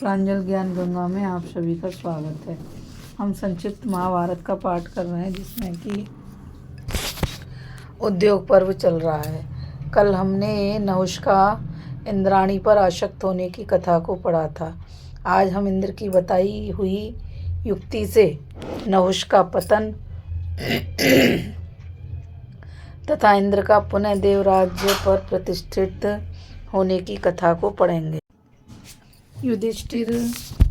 प्रांजल ज्ञान गंगा में आप सभी का स्वागत है। हम संक्षिप्त महाभारत का पाठ कर रहे हैं, जिसमें कि उद्योग पर्व चल रहा है। कल हमने नहुष इंद्राणी पर आसक्त होने की कथा को पढ़ा था। आज हम इंद्र की बताई हुई युक्ति से नहुष का पतन तथा इंद्र का पुनः देवराज्य पर प्रतिष्ठित होने की कथा को पढ़ेंगे। युधिष्ठिर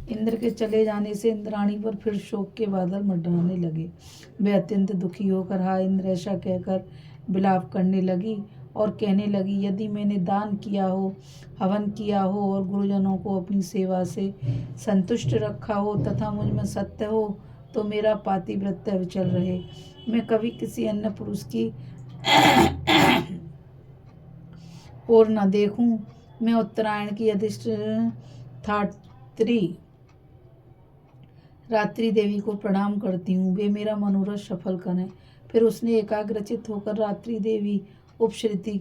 इंद्र के चले जाने से इंद्राणी पर फिर शोक के बादल मंडराने लगे। वे अत्यंत दुखी होकर हा इंद्र ऐसा कहकर विलाप करने लगी और कहने लगी, यदि मैंने दान किया हो, हवन किया हो और गुरुजनों को अपनी सेवा से संतुष्ट रखा हो तथा मुझ में सत्य हो, तो मेरा पातिव्रत्य अविचल रहे। मैं कभी किसी अन्य पुरुष की ओर न देखूं। मैं उत्तरायण की अधिष्ठात्री रात्रि देवी को प्रणाम करती हूँ, वे मेरा मनोरथ सफल करें। फिर उसने एकाग्रचित होकर रात्रि देवी उपश्रुति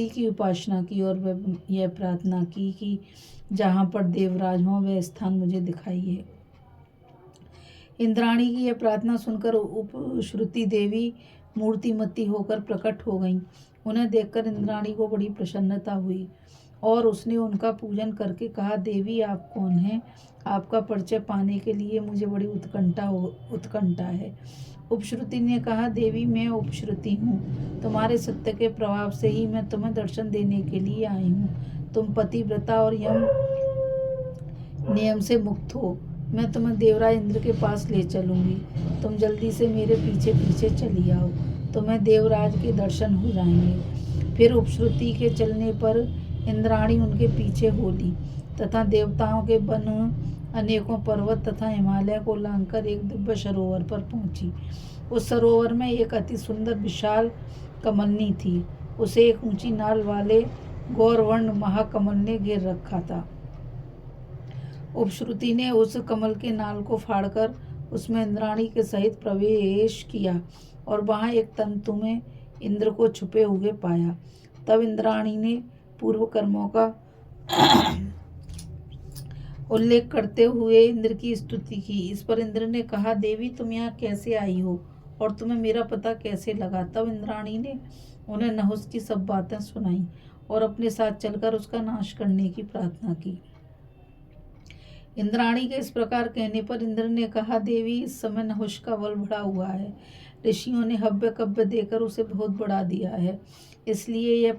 की उपासना की और वह यह प्रार्थना की कि जहाँ पर देवराज हों वह स्थान मुझे दिखाइए। इंद्राणी की यह प्रार्थना सुनकर उपश्रुति देवी मूर्तिमती होकर प्रकट हो गईं। उन्हें देखकर इंद्राणी को बड़ी प्रसन्नता हुई और उसने उनका पूजन करके कहा, देवी आप कौन हैं? आपका परिचय पाने के लिए मुझे बड़ी उत्कंठा है। उपश्रुति ने कहा, देवी मैं उपश्रुति हूँ। तुम्हारे सत्य के प्रभाव से ही मैं तुम्हें दर्शन देने के लिए आई हूँ। तुम पतिव्रता और यम नियम से मुक्त हो। मैं तुम्हें देवराज इंद्र के पास ले चलूंगी। तुम जल्दी से मेरे पीछे पीछे चली आओ, तुम्हें देवराज के दर्शन हो जाएंगे। फिर उपश्रुति के चलने पर इंद्राणी उनके पीछे हो ली तथा देवताओं के वन, अनेकों पर्वत तथा हिमालय को लांघकर एक दिव्य सरोवर पर पहुंची। उस सरोवर में एक अति सुंदर विशाल कमलनी थी। उसे एक ऊंची नाल वाले गौरवर्ण महाकमल ने घेर रखा था। उपश्रुति ने उस कमल के नाल को फाड़कर उसमें इंद्राणी के सहित प्रवेश किया और वहां एक तंतु में इंद्र को छुपे हुए पाया। तब इंद्राणी ने पूर्व कर्मों का उल्लेख करते हुए इंद्र की स्तुति की। इस पर इंद्र ने कहा, देवी तुम यहाँ कैसे आई हो और तुम्हें मेरा पता कैसे लगा? तब इंद्राणी ने उन्हें नहुष की सब बातें सुनाई और अपने साथ चलकर उसका नाश करने की प्रार्थना की। इंद्राणी के इस प्रकार कहने पर इंद्र ने कहा, देवी इस समय नहुष का बल बढ़ा हुआ है। ऋषियों ने हव्य कव्य देकर उसे बहुत बढ़ा दिया है, इसलिए यह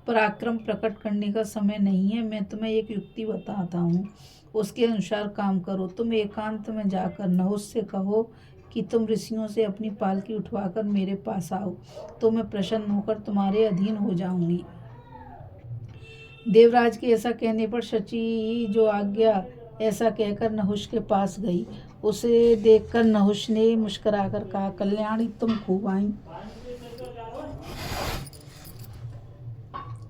पराक्रम प्रकट करने का समय नहीं है। मैं तुम्हें एक युक्ति बताता हूँ, उसके अनुसार काम करो। तुम एकांत में जाकर नहुष से कहो कि तुम ऋषियों से अपनी पालकी उठवाकर मेरे पास आओ, तो मैं प्रसन्न होकर तुम्हारे अधीन हो जाऊंगी। देवराज के ऐसा कहने पर शची जो आज्ञा ऐसा कहकर नहुष के पास गई। उसे देखकर नहुष ने मुस्कुराकर कहा, कल्याणी तुम खूब आई,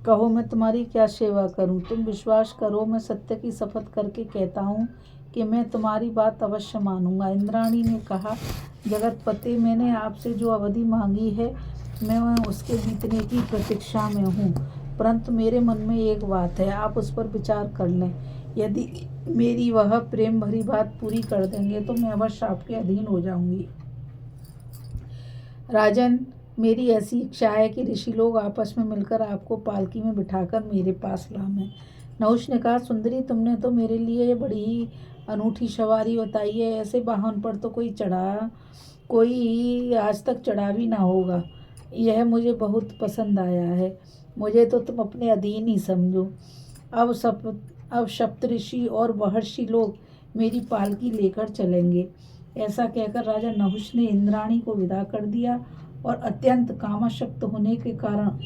कहो मैं तुम्हारी क्या सेवा करूं? तुम विश्वास करो, मैं सत्य की शपथ करके कहता हूं कि मैं तुम्हारी बात अवश्य मानूंगा। इंद्राणी ने कहा, जगतपते मैंने आपसे जो अवधि मांगी है मैं उसके बीतने की प्रतीक्षा में हूँ, परंतु मेरे मन में एक बात है, आप उस पर विचार कर लें। यदि मेरी वह प्रेम भरी बात पूरी कर देंगे तो मैं अवश्य आपके अधीन हो जाऊंगी। राजन, मेरी ऐसी इच्छा है कि ऋषि लोग आपस में मिलकर आपको पालकी में बिठाकर मेरे पास लाएं। नहुष ने कहा, सुंदरी तुमने तो मेरे लिए बड़ी ही अनूठी सवारी बताई है। ऐसे वाहन पर तो कोई आज तक चढ़ा भी ना होगा। यह मुझे बहुत पसंद आया है। मुझे तो तुम अपने अधीन ही समझो। अब सप्तऋषि और महर्षि लोग मेरी पालकी लेकर चलेंगे। ऐसा कहकर राजा नहुष ने इंद्राणी को विदा कर दिया और अत्यंत कामासक्त होने के कारण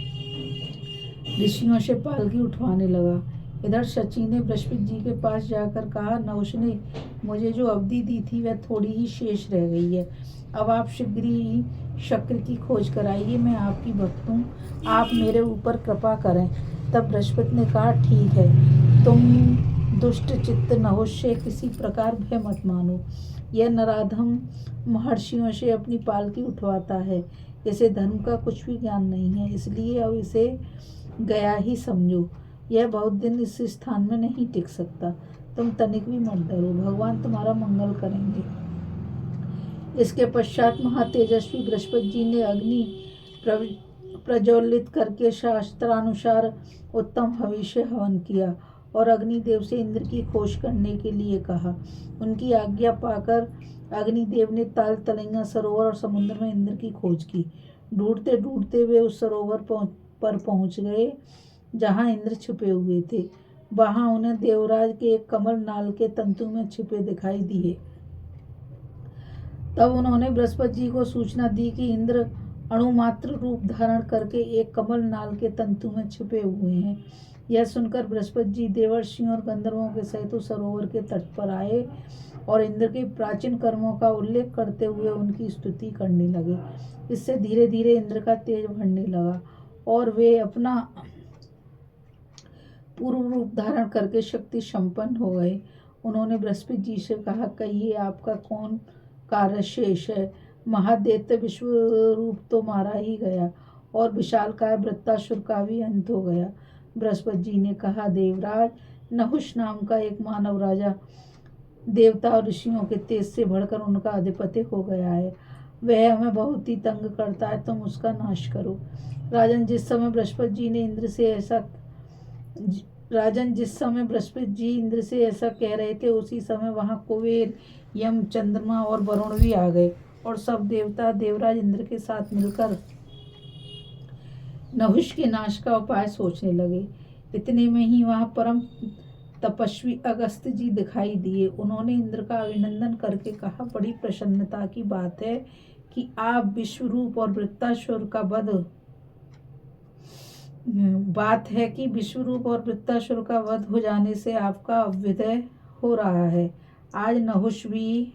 ऋषियों से पालकी उठवाने लगा। इधर शची ने बृहस्पति जी के पास जाकर कहा, नहुष ने मुझे जो अवधि दी थी वह थोड़ी ही शेष रह गई है। अब आप शीघ्र ही शक्र की खोज कराइए। मैं आपकी भक्त हूँ, आप मेरे ऊपर कृपा करें। तब बृहस्पति ने कहा, ठीक है, तुम दुष्ट चित्त नहुष से किसी प्रकार भय मत मानो। यह नराधम महर्षियों से अपनी पालकी उठवाता है। इसे धर्म का कुछ भी ज्ञान नहीं है, इसलिए अब इसे गया ही समझो। यह बहुत दिन इस स्थान में नहीं टिक सकता। तुम तनिक भी मत डरो, भगवान तुम्हारा मंगल करेंगे। इसके पश्चात महातेजस्वी बृहस्पति जी ने अग्नि प्रज्वलित करके शास्त्रानुसार उत्तम हविष्य हवन किया और अग्निदेव से इंद्र की खोज करने के लिए कहा। उनकी आज्ञा पाकर अग्निदेव ने ताल तलैया सरोवर और समुद्र में इंद्र की खोज की। ढूंढते ढूंढते वे उस सरोवर पर पहुंच गए जहां इंद्र छुपे हुए थे। वहां उन्हें देवराज के एक कमल नाल के तंतु में छिपे दिखाई दिए। तब उन्होंने बृहस्पति जी को सूचना दी कि इंद्र अणुमात्र रूप धारण करके एक कमल नाल के तंतु में छिपे हुए हैं। यह सुनकर बृहस्पति जी देवर्षियों और गंधर्वों के सहित उस सरोवर के तट पर आए और इंद्र के प्राचीन कर्मों का उल्लेख करते हुए उनकी स्तुति करने लगे। इससे धीरे धीरे इंद्र का तेज बढ़ने लगा और वे अपना पूर्व रूप धारण करके शक्ति संपन्न हो गए। उन्होंने बृहस्पति जी से कहा, कहिए आपका कौन कार्य शेष है। महादैत्य विश्व रूप तो मारा ही गया और विशालकाय वृत्तासुर का भी अंत हो गया। बृहस्पति जी ने कहा, देवराज, नहुष नाम का एक मानव राजा देवता और ऋषियों के तेज से बढ़कर उनका अधिपति हो गया है। वह हमें बहुत ही तंग करता है, तुम उसका नाश करो। राजन, जिस समय बृहस्पति जी इंद्र से ऐसा कह रहे थे, उसी समय वहां कुबेर, यम, चंद्रमा और वरुण भी आ गए और सब देवता देवराज इंद्र के साथ मिलकर नहुष के नाश का उपाय सोचने लगे। इतने में ही वहां परम तपस्वी अगस्त्य जी दिखाई दिए। उन्होंने इंद्र का अभिनंदन करके कहा, बड़ी प्रसन्नता की बात है कि आप विश्वरूप और वृत्तासुर का वध हो जाने से आपका अभ्युदय हो रहा है। आज नहुष भी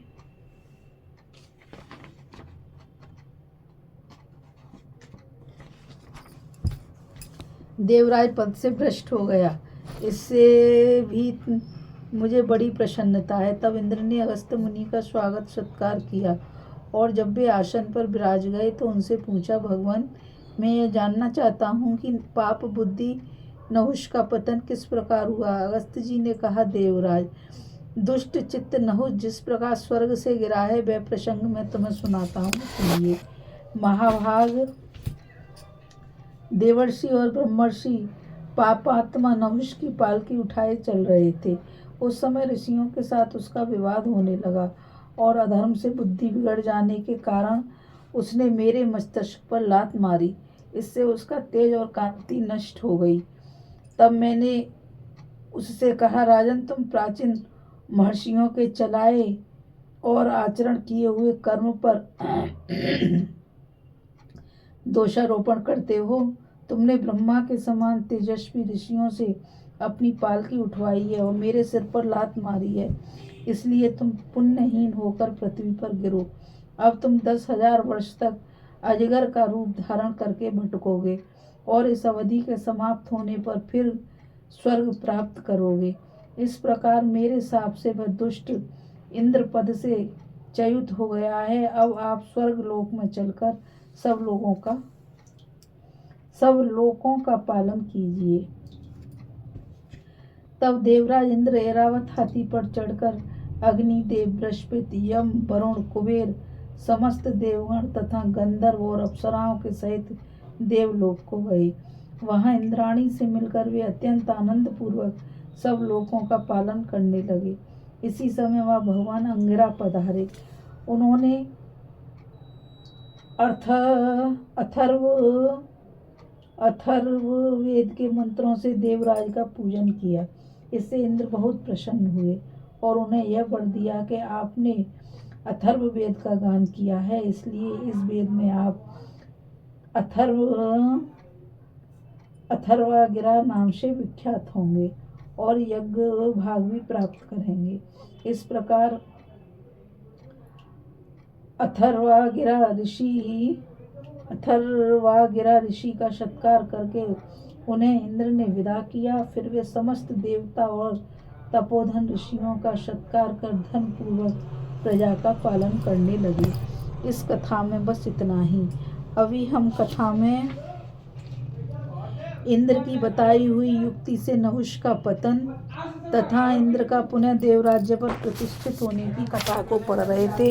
देवराज पद से भ्रष्ट हो गया, इससे भी मुझे बड़ी प्रसन्नता है। तब इंद्र ने अगस्त्य मुनि का स्वागत सत्कार किया और जब वे आसन पर विराज गए तो उनसे पूछा, भगवान, मैं यह जानना चाहता हूँ कि पाप बुद्धि नहुष का पतन किस प्रकार हुआ। अगस्त्य जी ने कहा, देवराज, दुष्ट चित्त नहुष जिस प्रकार स्वर्ग से गिरा है, वह प्रसंग मैं तुम्हें सुनाता हूँ, सुनिए। महाभाग देवर्षि और ब्रह्मर्षि पापात्मा नहुष की पालकी उठाए चल रहे थे। उस समय ऋषियों के साथ उसका विवाद होने लगा और अधर्म से बुद्धि बिगड़ जाने के कारण उसने मेरे मस्तिष्क पर लात मारी। इससे उसका तेज और कांति नष्ट हो गई। तब मैंने उससे कहा, राजन, तुम प्राचीन महर्षियों के चलाए और आचरण किए हुए कर्म पर दोषारोपण करते हो। तुमने ब्रह्मा के समान तेजस्वी ऋषियों से अपनी पालकी उठवाई है और मेरे सिर पर लात मारी है, इसलिए तुम पुण्यहीन होकर पृथ्वी पर गिरो। अब तुम 10,000 वर्ष तक अजगर का रूप धारण करके भटकोगे और इस अवधि के समाप्त होने पर फिर स्वर्ग प्राप्त करोगे। इस प्रकार मेरे शाप से वह दुष्ट इंद्र पद से च्युत हो गया है। अब आप स्वर्ग लोक में चलकर सब लोकों का पालन कीजिए। तब देवराज इंद्र ऐरावत हाथी पर चढ़कर अग्निदेव, बृहस्पति, यम, वरुण, कुबेर, समस्त देवगण तथा गंधर्व और अप्सराओं के सहित देवलोक को गए। वहां इंद्राणी से मिलकर वे अत्यंत आनंद पूर्वक सब लोकों का पालन करने लगे। इसी समय वह भगवान अंगिरा पधारे। उन्होंने अथर्ववेद के मंत्रों से देवराज का पूजन किया। इससे इंद्र बहुत प्रसन्न हुए और उन्हें यह वर दिया कि आपने अथर्ववेद का गान किया है, इसलिए इस वेद में आप अथर्वागिरा नाम से विख्यात होंगे और यज्ञ भाग भी प्राप्त करेंगे। इस प्रकार अथर्वागिरा ऋषि का सत्कार करके उन्हें इंद्र ने विदा किया। फिर वे समस्त देवता और तपोधन ऋषियों का सत्कार कर धन पूर्वक प्रजा का पालन करने लगे। इस कथा में बस इतना ही। अभी हम कथा में इंद्र की बताई हुई युक्ति से नहुष का पतन तथा इंद्र का पुनः देवराज्य पर प्रतिष्ठित होने की कथा को पढ़ रहे थे।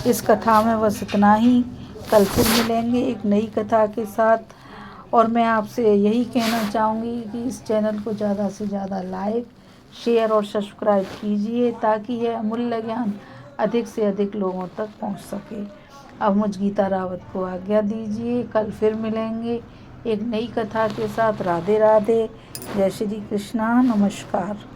इस कथा में बस इतना ही। कल फिर मिलेंगे एक नई कथा के साथ। और मैं आपसे यही कहना चाहूँगी कि इस चैनल को ज़्यादा से ज़्यादा लाइक, शेयर और सब्सक्राइब कीजिए ताकि यह अमूल्य ज्ञान अधिक से अधिक लोगों तक पहुंच सके। अब मुझ गीता रावत को आज्ञा दीजिए। कल फिर मिलेंगे एक नई कथा के साथ। राधे राधे। जय श्री कृष्णा। नमस्कार।